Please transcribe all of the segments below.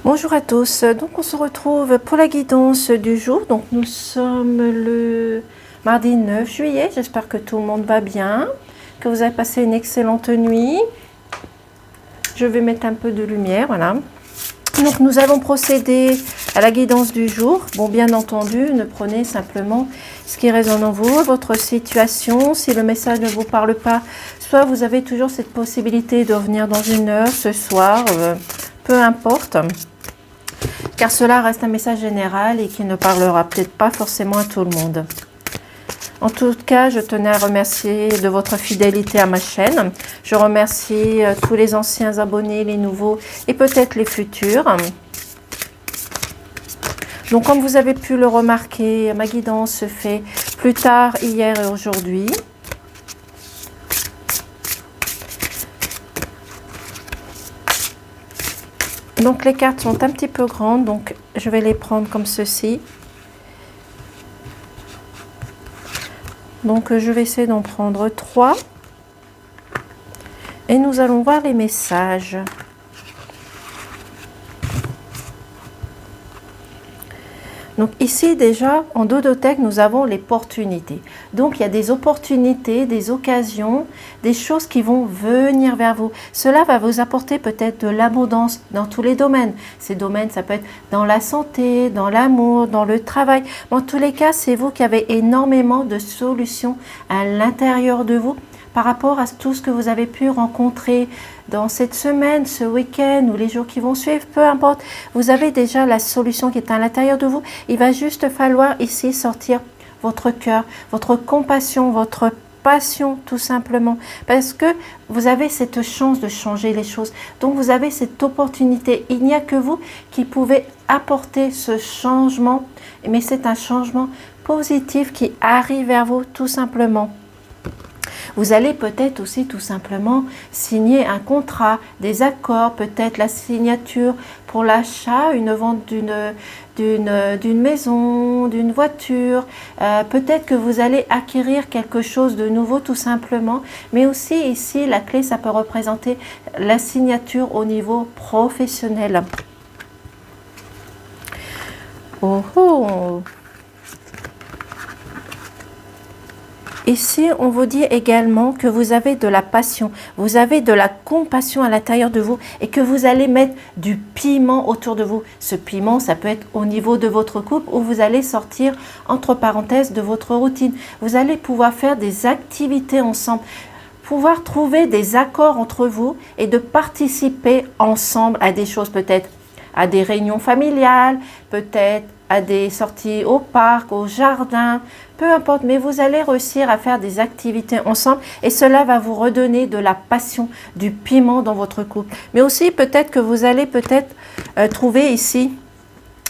Bonjour à tous, donc on se retrouve pour la guidance du jour. Donc nous sommes le mardi 9 juillet, j'espère que tout le monde va bien, que vous avez passé une excellente nuit. Je vais mettre un peu de lumière, voilà. Donc nous allons procéder à la guidance du jour. Bon, bien entendu, ne prenez simplement ce qui résonne en vous, votre situation. Si le message ne vous parle pas, soit vous avez toujours cette possibilité de revenir dans une heure, ce soir, peu importe. Car cela reste un message général et qui ne parlera peut-être pas forcément à tout le monde. En tout cas, je tenais à remercier de votre fidélité à ma chaîne. Je remercie tous les anciens abonnés, les nouveaux et peut-être les futurs. Donc, comme vous avez pu le remarquer, ma guidance se fait plus tard, hier et aujourd'hui. Donc, les cartes sont un petit peu grandes, donc je vais les prendre comme ceci. Donc, je vais essayer d'en prendre 3. Et nous allons voir les messages. Donc ici déjà en dodothèque nous avons les opportunités. Donc il y a des opportunités, des occasions, des choses qui vont venir vers vous. Cela va vous apporter peut-être de l'abondance dans tous les domaines. Ces domaines, ça peut être dans la santé, dans l'amour, dans le travail. En tous les cas, c'est vous qui avez énormément de solutions à l'intérieur de vous par rapport à tout ce que vous avez pu rencontrer dans cette semaine, ce week-end ou les jours qui vont suivre, peu importe, vous avez déjà la solution qui est à l'intérieur de vous. Il va juste falloir ici sortir votre cœur, votre compassion, votre passion tout simplement, parce que vous avez cette chance de changer les choses. Donc vous avez cette opportunité. Il n'y a que vous qui pouvez apporter ce changement, mais c'est un changement positif qui arrive vers vous tout simplement. Vous allez peut-être aussi tout simplement signer un contrat, des accords, peut-être la signature pour l'achat, une vente d'une maison, d'une voiture. Peut-être que vous allez acquérir quelque chose de nouveau tout simplement. Mais aussi ici, la clé, ça peut représenter la signature au niveau professionnel. Oh oh! Ici, on vous dit également que vous avez de la passion, vous avez de la compassion à l'intérieur de vous et que vous allez mettre du piment autour de vous. Ce piment, ça peut être au niveau de votre couple où vous allez sortir, entre parenthèses, de votre routine. Vous allez pouvoir faire des activités ensemble, pouvoir trouver des accords entre vous et de participer ensemble à des choses peut-être, à des réunions familiales, peut-être à des sorties au parc, au jardin, peu importe, mais vous allez réussir à faire des activités ensemble et cela va vous redonner de la passion, du piment dans votre couple. Mais aussi peut-être que vous allez trouver ici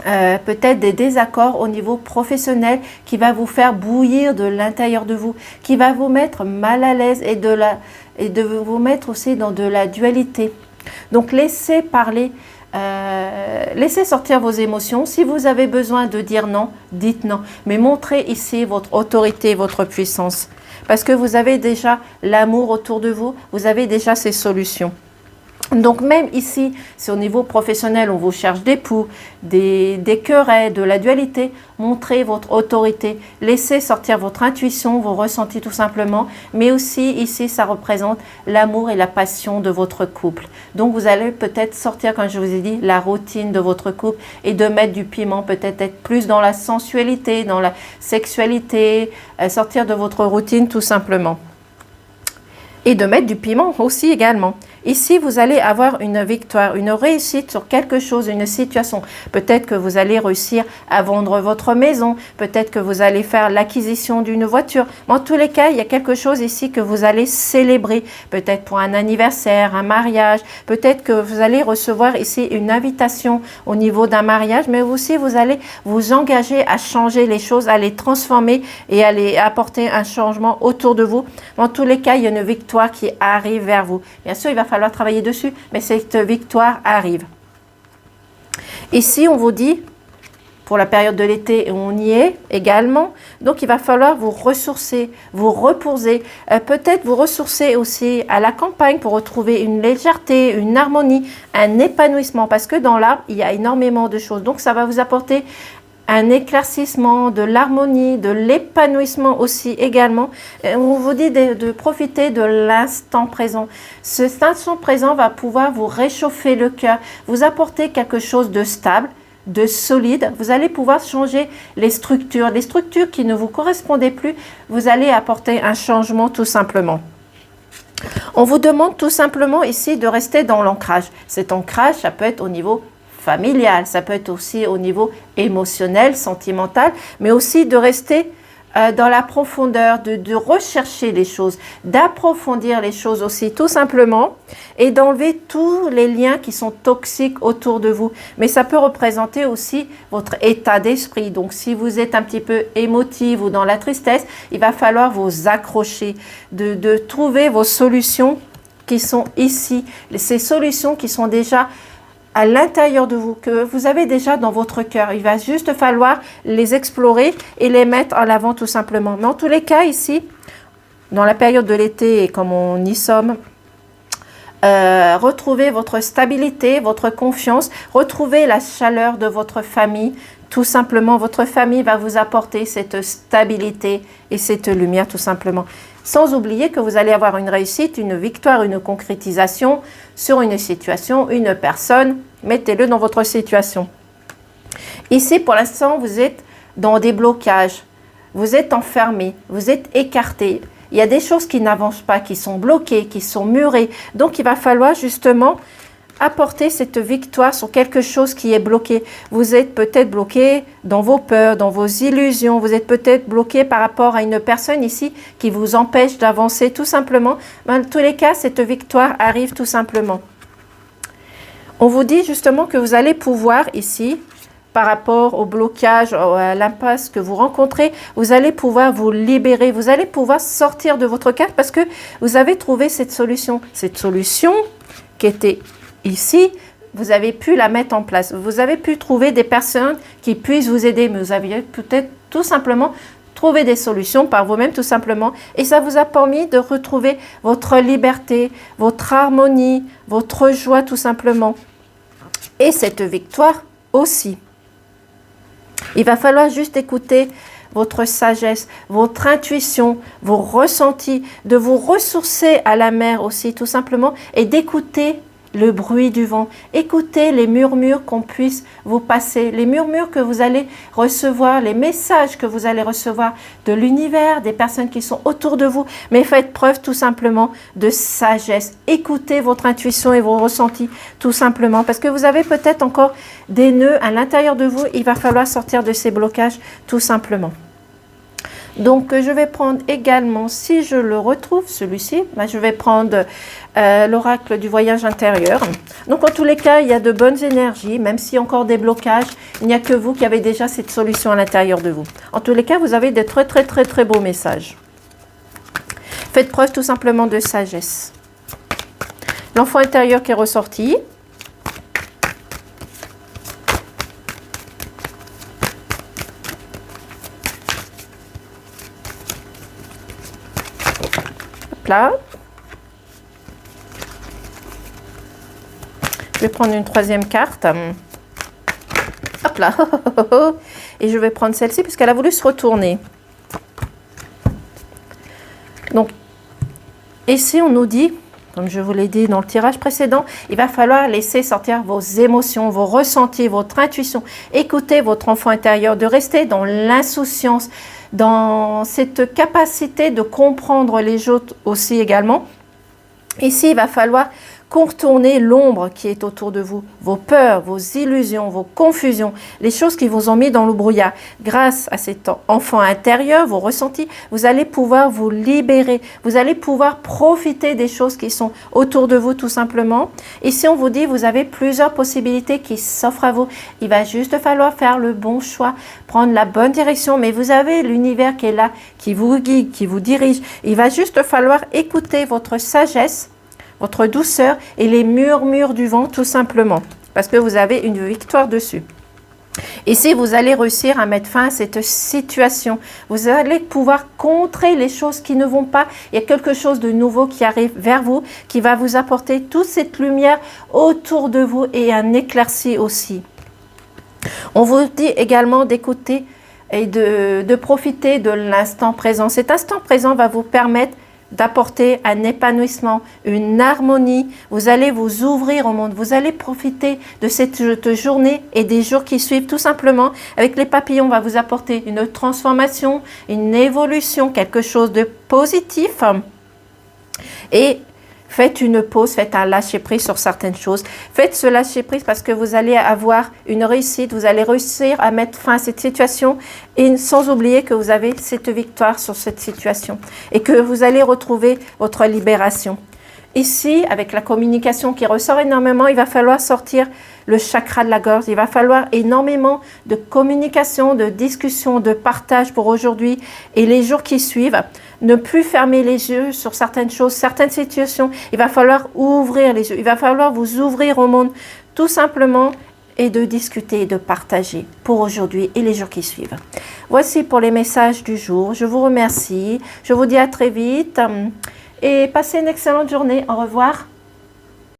peut-être des désaccords au niveau professionnel qui va vous faire bouillir de l'intérieur de vous, qui va vous mettre mal à l'aise et de vous mettre aussi dans de la dualité. Donc laissez parler. Laissez sortir vos émotions. Si vous avez besoin de dire non, dites non. Mais montrez ici votre autorité, votre puissance. Parce que vous avez déjà l'amour autour de vous. Vous avez déjà ces solutions. Donc même ici, si au niveau professionnel, on vous cherche des poux, des querelles, de la dualité, montrez votre autorité, laissez sortir votre intuition, vos ressentis tout simplement, mais aussi ici, ça représente l'amour et la passion de votre couple. Donc vous allez peut-être sortir, comme je vous ai dit, la routine de votre couple et de mettre du piment, peut-être être plus dans la sensualité, dans la sexualité, sortir de votre routine tout simplement. Et de mettre du piment aussi également. Ici, vous allez avoir une victoire, une réussite sur quelque chose, une situation. Peut-être que vous allez réussir à vendre votre maison. Peut-être que vous allez faire l'acquisition d'une voiture. Mais en tous les cas, il y a quelque chose ici que vous allez célébrer. Peut-être pour un anniversaire, un mariage. Peut-être que vous allez recevoir ici une invitation au niveau d'un mariage. Mais aussi, vous allez vous engager à changer les choses, à les transformer et à les apporter un changement autour de vous. Mais en tous les cas, il y a une victoire qui arrive vers vous. Bien sûr, il va falloir travailler dessus, mais cette victoire arrive. Ici, on vous dit, pour la période de l'été et on y est également. Donc il va falloir vous ressourcer, vous reposer, peut-être vous ressourcer aussi à la campagne pour retrouver une légèreté, une harmonie, un épanouissement, parce que dans l'arbre, il y a énormément de choses. Donc ça va vous apporter un éclaircissement, de l'harmonie, de l'épanouissement aussi également. On vous dit de profiter de l'instant présent. Cet instant présent va pouvoir vous réchauffer le cœur, vous apporter quelque chose de stable, de solide. Vous allez pouvoir changer les structures qui ne vous correspondaient plus. Vous allez apporter un changement tout simplement. On vous demande tout simplement ici de rester dans l'ancrage. Cet ancrage, ça peut être au niveau familial, ça peut être aussi au niveau émotionnel, sentimental, mais aussi de rester dans la profondeur, de rechercher les choses, d'approfondir les choses aussi tout simplement et d'enlever tous les liens qui sont toxiques autour de vous. Mais ça peut représenter aussi votre état d'esprit. Donc si vous êtes un petit peu émotive ou dans la tristesse, il va falloir vous accrocher, de trouver vos solutions qui sont ici, ces solutions qui sont déjà à l'intérieur de vous, que vous avez déjà dans votre cœur. Il va juste falloir les explorer et les mettre en avant tout simplement. Mais en tous les cas, ici, dans la période de l'été et comme on y sommes, retrouvez votre stabilité, votre confiance, retrouvez la chaleur de votre famille. Tout simplement, votre famille va vous apporter cette stabilité et cette lumière tout simplement. Sans oublier que vous allez avoir une réussite, une victoire, une concrétisation sur une situation, une personne. Mettez-le dans votre situation. Ici, pour l'instant, vous êtes dans des blocages. Vous êtes enfermé, vous êtes écarté. Il y a des choses qui n'avancent pas, qui sont bloquées, qui sont murées. Donc, il va falloir justement apporter cette victoire sur quelque chose qui est bloqué. Vous êtes peut-être bloqué dans vos peurs, dans vos illusions. Vous êtes peut-être bloqué par rapport à une personne ici qui vous empêche d'avancer tout simplement. Dans tous les cas, cette victoire arrive tout simplement. On vous dit justement que vous allez pouvoir ici, par rapport au blocage, à l'impasse que vous rencontrez, vous allez pouvoir vous libérer. Vous allez pouvoir sortir de votre carte parce que vous avez trouvé cette solution. Cette solution qui était ici, vous avez pu la mettre en place. Vous avez pu trouver des personnes qui puissent vous aider, mais vous aviez peut-être tout simplement trouvé des solutions par vous-même tout simplement. Et ça vous a permis de retrouver votre liberté, votre harmonie, votre joie tout simplement. Et cette victoire aussi. Il va falloir juste écouter votre sagesse, votre intuition, vos ressentis, de vous ressourcer à la mer aussi tout simplement et d'écouter le bruit du vent. Écoutez les murmures qu'on puisse vous passer, les murmures que vous allez recevoir, les messages que vous allez recevoir de l'univers, des personnes qui sont autour de vous. Mais faites preuve tout simplement de sagesse. Écoutez votre intuition et vos ressentis tout simplement parce que vous avez peut-être encore des nœuds à l'intérieur de vous. Il va falloir sortir de ces blocages tout simplement. Donc, je vais prendre également, si je le retrouve, celui-ci, je vais prendre l'oracle du voyage intérieur. Donc, en tous les cas, il y a de bonnes énergies, même s'il y a encore des blocages, il n'y a que vous qui avez déjà cette solution à l'intérieur de vous. En tous les cas, vous avez de très, très, très, très beaux messages. Faites preuve tout simplement de sagesse. L'enfant intérieur qui est ressorti. Là. Je vais prendre une troisième carte. Hop là. Et je vais prendre celle-ci puisqu'elle a voulu se retourner. Donc, ici, on nous dit, comme je vous l'ai dit dans le tirage précédent, il va falloir laisser sortir vos émotions, vos ressentis, votre intuition. Écoutez votre enfant intérieur, de rester dans l'insouciance, dans cette capacité de comprendre les autres aussi également. Ici, il va falloir contourner l'ombre qui est autour de vous, vos peurs, vos illusions, vos confusions, les choses qui vous ont mis dans le brouillard. Grâce à cet enfant intérieur, vos ressentis, vous allez pouvoir vous libérer, vous allez pouvoir profiter des choses qui sont autour de vous tout simplement. Ici, on vous dit, vous avez plusieurs possibilités qui s'offrent à vous. Il va juste falloir faire le bon choix, prendre la bonne direction, mais vous avez l'univers qui est là, qui vous guide, qui vous dirige. Il va juste falloir écouter votre sagesse, votre douceur et les murmures du vent tout simplement, parce que vous avez une victoire dessus. Ici, vous allez réussir à mettre fin à cette situation. Vous allez pouvoir contrer les choses qui ne vont pas. Il y a quelque chose de nouveau qui arrive vers vous, qui va vous apporter toute cette lumière autour de vous et un éclairci aussi. On vous dit également d'écouter et de profiter de l'instant présent. Cet instant présent va vous permettre d'apporter un épanouissement, une harmonie. Vous allez vous ouvrir au monde. Vous allez profiter de cette journée et des jours qui suivent. Tout simplement, avec les papillons, on va vous apporter une transformation, une évolution, quelque chose de positif. Et faites une pause, faites un lâcher-prise sur certaines choses. Faites ce lâcher-prise parce que vous allez avoir une réussite, vous allez réussir à mettre fin à cette situation et sans oublier que vous avez cette victoire sur cette situation et que vous allez retrouver votre libération. Ici, avec la communication qui ressort énormément, il va falloir sortir le chakra de la gorge. Il va falloir énormément de communication, de discussion, de partage pour aujourd'hui et les jours qui suivent. Ne plus fermer les yeux sur certaines choses, certaines situations. Il va falloir ouvrir les yeux. Il va falloir vous ouvrir au monde tout simplement et de discuter et de partager pour aujourd'hui et les jours qui suivent. Voici pour les messages du jour. Je vous remercie. Je vous dis à très vite et passez une excellente journée. Au revoir.